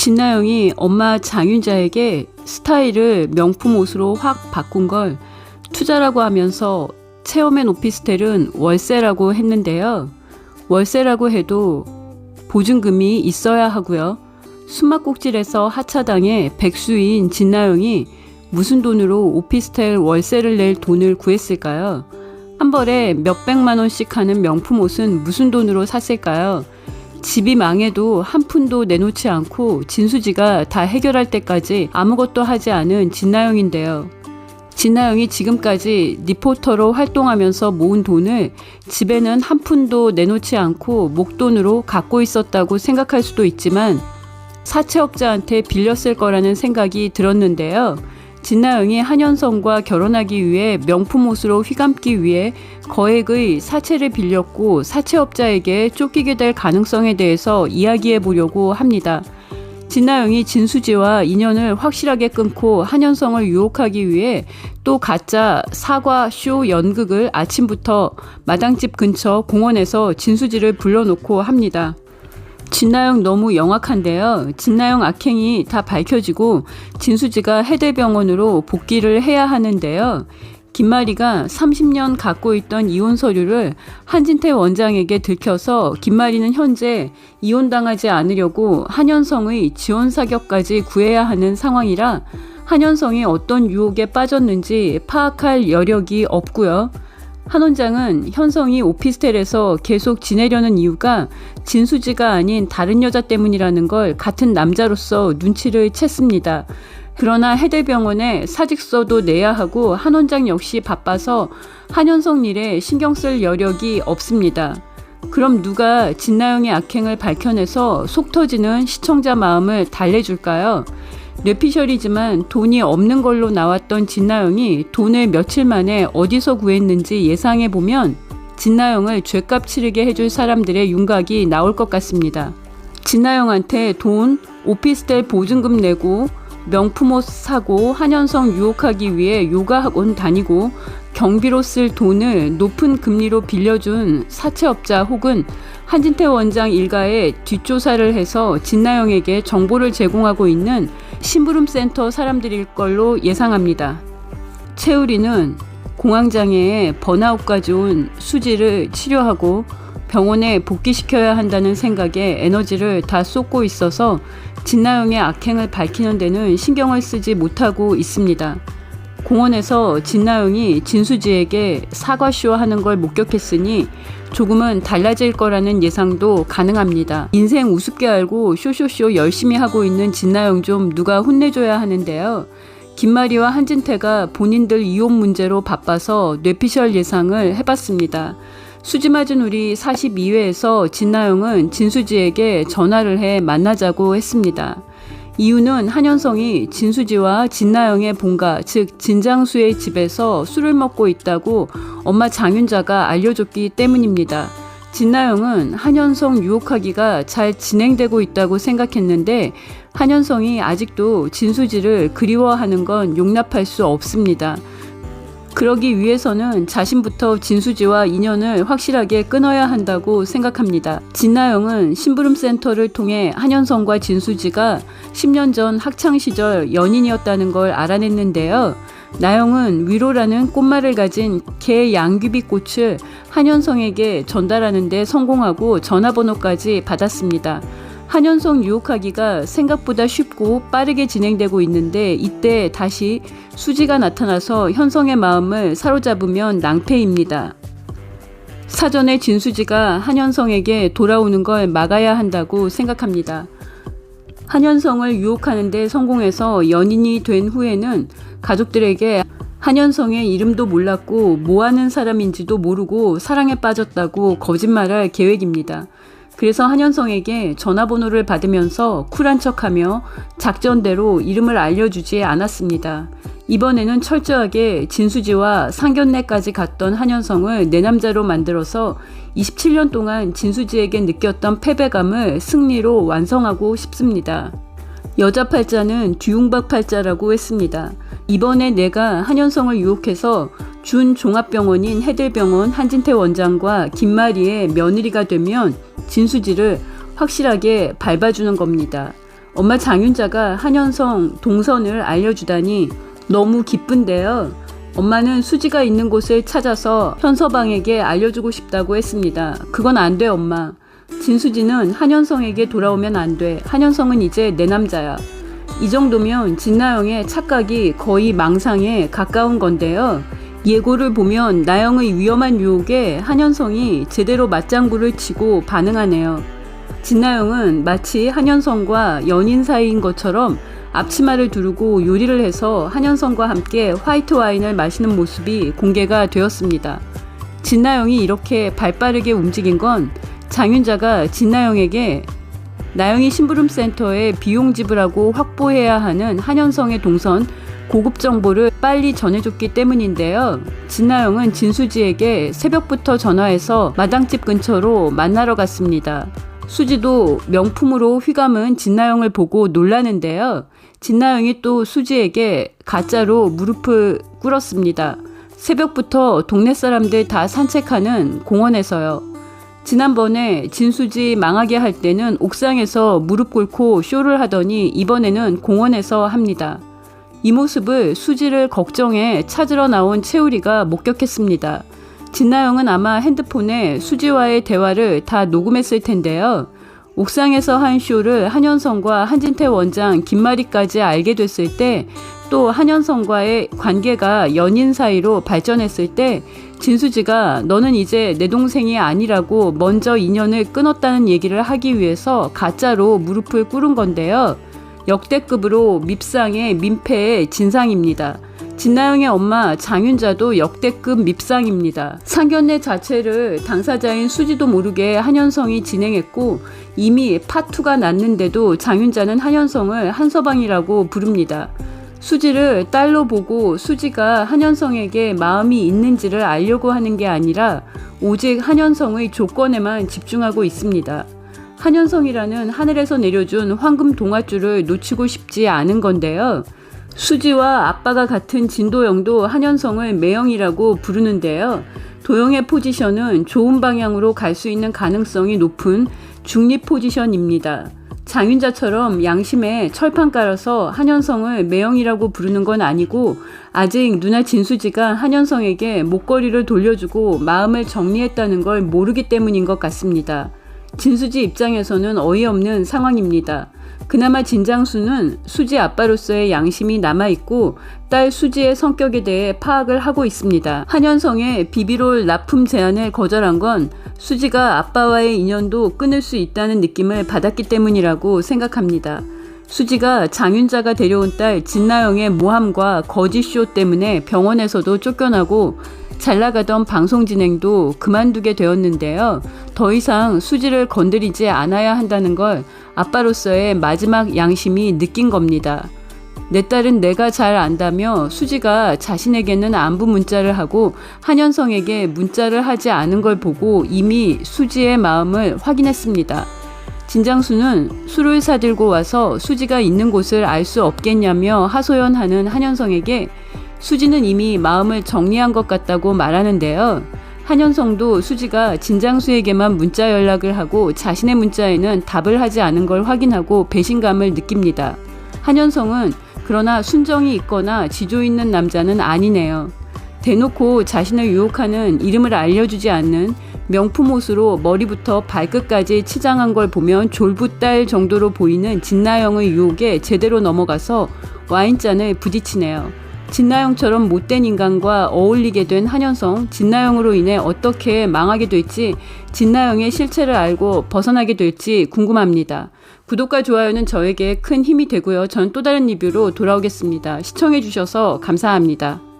진나영이 엄마 장윤자에게 스타일을 명품 옷으로 확 바꾼 걸 투자라고 하면서 체험앤 오피스텔은 월세라고 했는데요. 월세라고 해도 보증금이 있어야 하고요. 숨막꼭질에서 하차당해 백수인 진나영이 무슨 돈으로 오피스텔 월세를 낼 돈을 구했을까요? 한 벌에 몇백만 원씩 하는 명품 옷은 무슨 돈으로 샀을까요? 집이 망해도 한 푼도 내놓지 않고 진수지가 다 해결할 때까지 아무것도 하지 않은 진나영인데요. 진나영이 지금까지 리포터로 활동하면서 모은 돈을 집에는 한 푼도 내놓지 않고 목돈으로 갖고 있었다고 생각할 수도 있지만 사채업자한테 빌렸을 거라는 생각이 들었는데요. 진나영이 한현성과 결혼하기 위해 명품 옷으로 휘감기 위해 거액의 사채를 빌렸고 사채업자에게 쫓기게 될 가능성에 대해서 이야기해 보려고 합니다. 진나영이 진수지와 인연을 확실하게 끊고 한현성을 유혹하기 위해 또 가짜 사과 쇼 연극을 아침부터 마당집 근처 공원에서 진수지를 불러놓고 합니다. 진나영 너무 영악한데요. 진나영 악행이 다 밝혀지고 진수지가 해대병원으로 복귀를 해야 하는데요. 김마리가 30년 갖고 있던 이혼 서류를 한진태 원장에게 들켜서 김마리는 현재 이혼당하지 않으려고 한현성의 지원 사격까지 구해야 하는 상황이라 한현성이 어떤 유혹에 빠졌는지 파악할 여력이 없고요. 한 원장은 현성이 오피스텔에서 계속 지내려는 이유가 진수지가 아닌 다른 여자 때문이라는 걸 같은 남자로서 눈치를 챘습니다. 그러나 해대병원에 사직서도 내야 하고 한 원장 역시 바빠서 한현성 일에 신경 쓸 여력이 없습니다. 그럼 누가 진나영의 악행을 밝혀내서 속 터지는 시청자 마음을 달래줄까요? 뇌피셜이지만 돈이 없는 걸로 나왔던 진나영이 돈을 며칠 만에 어디서 구했는지 예상해보면 진나영을 죗값 치르게 해줄 사람들의 윤곽이 나올 것 같습니다. 진나영한테 돈, 오피스텔 보증금 내고 명품 옷 사고 한현성 유혹하기 위해 요가 학원 다니고 경비로 쓸 돈을 높은 금리로 빌려준 사채업자 혹은 한진태 원장 일가에 뒷조사를 해서 진나영에게 정보를 제공하고 있는 심부름센터 사람들일 걸로 예상합니다. 채우리는 공황장애에 번아웃까지 온 수지를 치료하고 병원에 복귀시켜야 한다는 생각에 에너지를 다 쏟고 있어서 진나영의 악행을 밝히는 데는 신경을 쓰지 못하고 있습니다. 공원에서 진나영이 진수지에게 사과쇼 하는 걸 목격했으니 조금은 달라질 거라는 예상도 가능합니다. 인생 우습게 알고 쇼쇼쇼 열심히 하고 있는 진나영 좀 누가 혼내줘야 하는데요. 김마리와 한진태가 본인들 이혼 문제로 바빠서 뇌피셜 예상을 해봤습니다. 수지 맞은 우리 42회에서 진나영은 진수지에게 전화를 해 만나자고 했습니다. 이유는 한현성이 진수지와 진나영의 본가, 즉 진장수의 집에서 술을 먹고 있다고 엄마 장윤자가 알려줬기 때문입니다. 진나영은 한현성 유혹하기가 잘 진행되고 있다고 생각했는데 한현성이 아직도 진수지를 그리워하는 건 용납할 수 없습니다. 그러기 위해서는 자신부터 진수지와 인연을 확실하게 끊어야 한다고 생각합니다. 진나영은 심부름센터를 통해 한현성과 진수지가 10년 전 학창시절 연인이었다는 걸 알아냈는데요. 나영은 위로라는 꽃말을 가진 개 양귀비꽃을 한현성에게 전달하는 데 성공하고 전화번호까지 받았습니다. 한현성 유혹하기가 생각보다 쉽고 빠르게 진행되고 있는데 이때 다시 수지가 나타나서 현성의 마음을 사로잡으면 낭패입니다. 사전에 진수지가 한현성에게 돌아오는 걸 막아야 한다고 생각합니다. 한현성을 유혹하는 데 성공해서 연인이 된 후에는 가족들에게 한현성의 이름도 몰랐고 뭐하는 사람인지도 모르고 사랑에 빠졌다고 거짓말할 계획입니다. 그래서 한현성에게 전화번호를 받으면서 쿨한 척하며 작전대로 이름을 알려주지 않았습니다. 이번에는 철저하게 진수지와 상견례까지 갔던 한현성을 내 남자로 만들어서 27년 동안 진수지에게 느꼈던 패배감을 승리로 완성하고 싶습니다. 여자 팔자는 뒤웅박 팔자라고 했습니다. 이번에 내가 한현성을 유혹해서 준 종합병원인 해대병원 한진태 원장과 김마리의 며느리가 되면 진수지를 확실하게 밟아주는 겁니다. 엄마 장윤자가 한현성 동선을 알려주다니 너무 기쁜데요. 엄마는 수지가 있는 곳을 찾아서 현서방에게 알려주고 싶다고 했습니다. 그건 안 돼, 엄마. 진수지는 한현성에게 돌아오면 안 돼. 한현성은 이제 내 남자야. 이 정도면 진나영의 착각이 거의 망상에 가까운 건데요. 예고를 보면 나영의 위험한 유혹에 한현성이 제대로 맞장구를 치고 반응하네요. 진나영은 마치 한현성과 연인 사이인 것처럼 앞치마를 두르고 요리를 해서 한현성과 함께 화이트 와인을 마시는 모습이 공개가 되었습니다. 진나영이 이렇게 발빠르게 움직인 건 장윤자가 진나영에게 나영이 심부름센터에 비용 지불하고 확보해야 하는 한현성의 동선 고급 정보를 빨리 전해줬기 때문인데요. 진나영은 진수지에게 새벽부터 전화해서 마당집 근처로 만나러 갔습니다. 수지도 명품으로 휘감은 진나영을 보고 놀라는데요. 진나영이 또 수지에게 가짜로 무릎을 꿇었습니다. 새벽부터 동네 사람들 다 산책하는 공원에서요. 지난번에 진수지 망하게 할 때는 옥상에서 무릎 꿇고 쇼를 하더니 이번에는 공원에서 합니다. 이 모습을 수지를 걱정해 찾으러 나온 채우리가 목격했습니다. 진나영은 아마 핸드폰에 수지와의 대화를 다 녹음했을 텐데요. 옥상에서 한 쇼를 한현성과 한진태 원장 김마리까지 알게 됐을 때, 또 한현성과의 관계가 연인 사이로 발전했을 때 진수지가 너는 이제 내 동생이 아니라고 먼저 인연을 끊었다는 얘기를 하기 위해서 가짜로 무릎을 꿇은 건데요. 역대급으로 밉상의 민폐의 진상입니다. 진나영의 엄마 장윤자도 역대급 밉상입니다. 상견례 자체를 당사자인 수지도 모르게 한현성이 진행했고 이미 파투가 났는데도 장윤자는 한현성을 한서방이라고 부릅니다. 수지를 딸로 보고 수지가 한현성에게 마음이 있는지를 알려고 하는 게 아니라 오직 한현성의 조건에만 집중하고 있습니다. 한현성이라는 하늘에서 내려준 황금 동아줄을 놓치고 싶지 않은 건데요. 수지와 아빠가 같은 진도영도 한현성을 매형이라고 부르는데요. 도영의 포지션은 좋은 방향으로 갈 수 있는 가능성이 높은 중립 포지션입니다. 장윤자처럼 양심에 철판 깔아서 한현성을 매형이라고 부르는 건 아니고 아직 누나 진수지가 한현성에게 목걸이를 돌려주고 마음을 정리했다는 걸 모르기 때문인 것 같습니다. 진수지 입장에서는 어이없는 상황입니다. 그나마 진장수는 수지 아빠로서의 양심이 남아있고 딸 수지의 성격에 대해 파악을 하고 있습니다. 한현성의 비비롤 납품 제안을 거절한 건 수지가 아빠와의 인연도 끊을 수 있다는 느낌을 받았기 때문이라고 생각합니다. 수지가 장윤자가 데려온 딸 진나영의 모함과 거짓쇼 때문에 병원에서도 쫓겨나고 잘 나가던 방송 진행도 그만두게 되었는데요. 더 이상 수지를 건드리지 않아야 한다는 걸 아빠로서의 마지막 양심이 느낀 겁니다. 내 딸은 내가 잘 안다며 수지가 자신에게는 안부 문자를 하고 한현성에게 문자를 하지 않은 걸 보고 이미 수지의 마음을 확인했습니다. 진장수는 술을 사들고 와서 수지가 있는 곳을 알 수 없겠냐며 하소연하는 한현성에게 수지는 이미 마음을 정리한 것 같다고 말하는데요. 한현성도 수지가 진장수에게만 문자 연락을 하고 자신의 문자에는 답을 하지 않은 걸 확인하고 배신감을 느낍니다. 한현성은 그러나 순정이 있거나 지조 있는 남자는 아니네요. 대놓고 자신을 유혹하는 이름을 알려주지 않는 명품 옷으로 머리부터 발끝까지 치장한 걸 보면 졸부딸 정도로 보이는 진나영의 유혹에 제대로 넘어가서 와인잔을 부딪히네요. 진나영처럼 못된 인간과 어울리게 된 한현성, 진나영으로 인해 어떻게 망하게 될지, 진나영의 실체를 알고 벗어나게 될지 궁금합니다. 구독과 좋아요는 저에게 큰 힘이 되고요. 전 또 다른 리뷰로 돌아오겠습니다. 시청해주셔서 감사합니다.